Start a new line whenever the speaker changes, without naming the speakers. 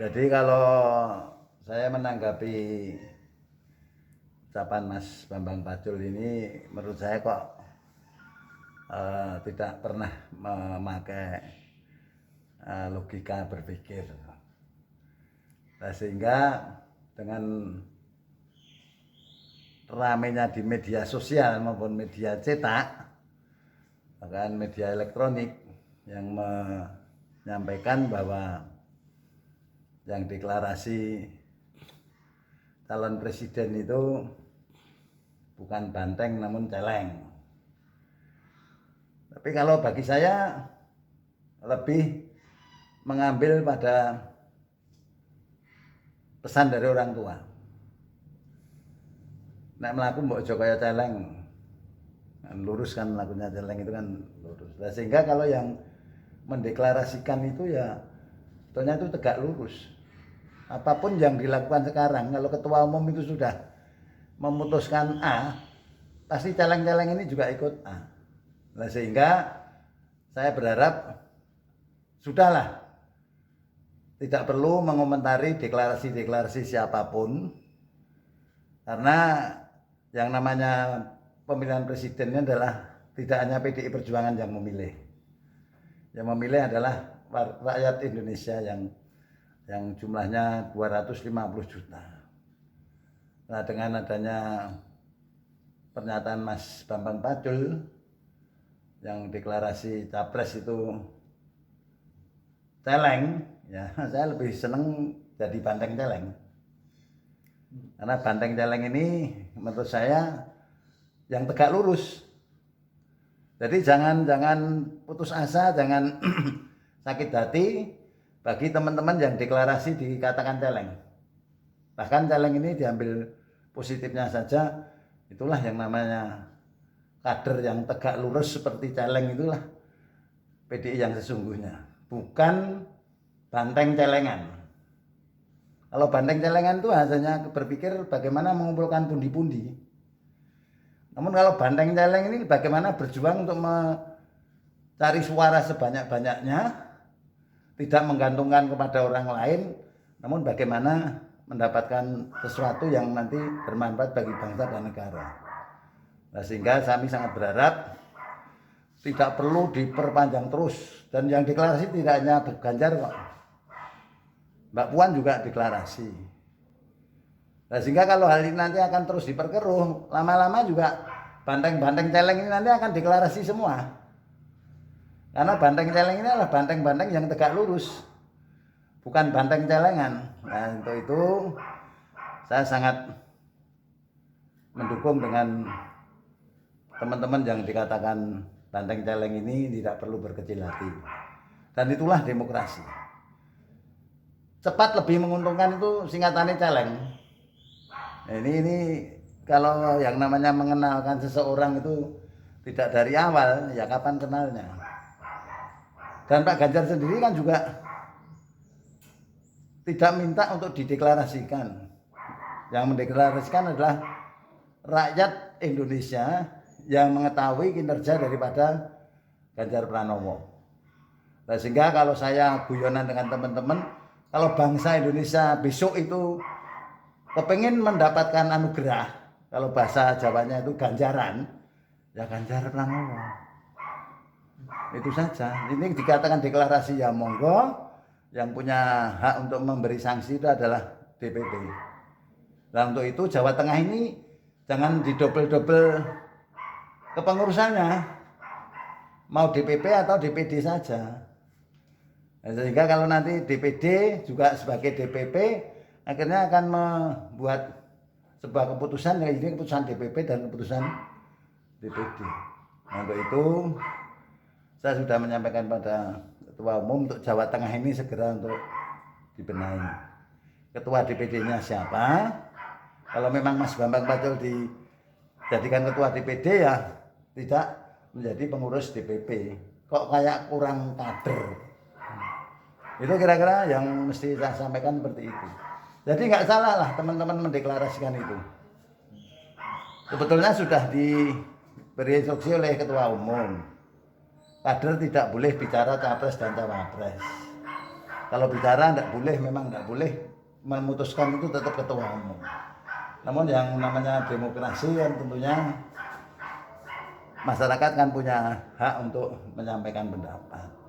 Jadi kalau saya menanggapi ucapan Mas Bambang Pacul ini, menurut saya kok tidak pernah memakai logika berpikir. Nah, sehingga dengan ramenya di media sosial maupun media cetak, bahkan media elektronik yang menyampaikan bahwa yang deklarasi calon presiden itu bukan banteng namun celeng. Tapi kalau bagi saya lebih mengambil pada pesan dari orang tua. Nek melaku mbok aja kaya celeng. Lurus kan melakunya celeng itu kan lurus. Nah, sehingga kalau yang mendeklarasikan itu ya sebetulnya itu tegak lurus. Apapun yang dilakukan sekarang, kalau ketua umum itu sudah memutuskan A, pasti celeng-celeng ini juga ikut A. Nah, sehingga saya berharap sudahlah, tidak perlu mengomentari deklarasi-deklarasi siapapun, karena yang namanya pemilihan presidennya adalah tidak hanya PDI Perjuangan yang memilih. Yang memilih adalah rakyat Indonesia yang jumlahnya 250 juta. Nah, dengan adanya pernyataan Mas Bambang Pacul yang deklarasi capres itu celeng, ya saya lebih seneng jadi banteng celeng. Karena banteng celeng ini menurut saya yang tegak lurus. Jadi jangan putus asa, jangan sakit hati bagi teman-teman yang deklarasi dikatakan celeng. Bahkan celeng ini diambil positifnya saja, itulah yang namanya kader yang tegak lurus seperti celeng, itulah PDI yang sesungguhnya, bukan banteng celengan. Kalau banteng celengan itu hanya berpikir bagaimana mengumpulkan pundi-pundi. Namun kalau banteng celeng ini bagaimana berjuang untuk mencari suara sebanyak-banyaknya, tidak menggantungkan kepada orang lain, namun bagaimana mendapatkan sesuatu yang nanti bermanfaat bagi bangsa dan negara. Nah, sehingga kami sangat berharap tidak perlu diperpanjang terus, dan yang deklarasi tidak hanya Ganjar kok, Mbak Puan juga deklarasi. Nah, sehingga kalau hal ini nanti akan terus diperkeruh, lama-lama juga banteng-banteng celeng ini nanti akan deklarasi semua. Karena banteng celeng ini adalah banteng-banteng yang tegak lurus, bukan banteng celengan. Nah, untuk itu saya sangat mendukung dengan teman-teman yang dikatakan banteng celeng ini tidak perlu berkecil hati. Dan itulah demokrasi. Cepat lebih menguntungkan itu singkatannya celeng. Nah, ini kalau yang namanya mengenalkan seseorang itu tidak dari awal, ya kapan kenalnya? Dan Pak Ganjar sendiri kan juga tidak minta untuk dideklarasikan. Yang mendeklarasikan adalah rakyat Indonesia yang mengetahui kinerja daripada Ganjar Pranowo. Nah, sehingga kalau saya guyonan dengan teman-teman, kalau bangsa Indonesia besok itu kepingin mendapatkan anugerah, kalau bahasa Jawanya itu ganjaran, ya Ganjar Pranowo. Itu saja. Ini dikatakan deklarasi, ya monggo, yang punya hak untuk memberi sanksi itu adalah DPP. Nah, untuk itu Jawa Tengah ini jangan didobel-dobel kepengurusannya, mau DPP atau DPD saja. Nah, sehingga kalau nanti DPD juga sebagai DPP akhirnya akan membuat sebuah keputusan, ini keputusan DPP dan keputusan DPD. Nah, untuk itu saya sudah menyampaikan pada Ketua Umum untuk Jawa Tengah ini segera untuk dibenahi. Ketua DPD-nya siapa? Kalau memang Mas Bambang Pacul dijadikan Ketua DPD, ya tidak menjadi pengurus DPP. Kok kayak kurang kader? Itu kira-kira yang mesti saya sampaikan seperti itu. Jadi nggak salah lah teman-teman mendeklarasikan itu. Sebetulnya sudah diberi instruksi oleh Ketua Umum. Kader tidak boleh bicara capres dan cawapres. Kalau bicara tidak boleh, memang tidak boleh, memutuskan itu tetap ketua umum. Namun yang namanya demokrasi kan tentunya masyarakat kan punya hak untuk menyampaikan pendapat.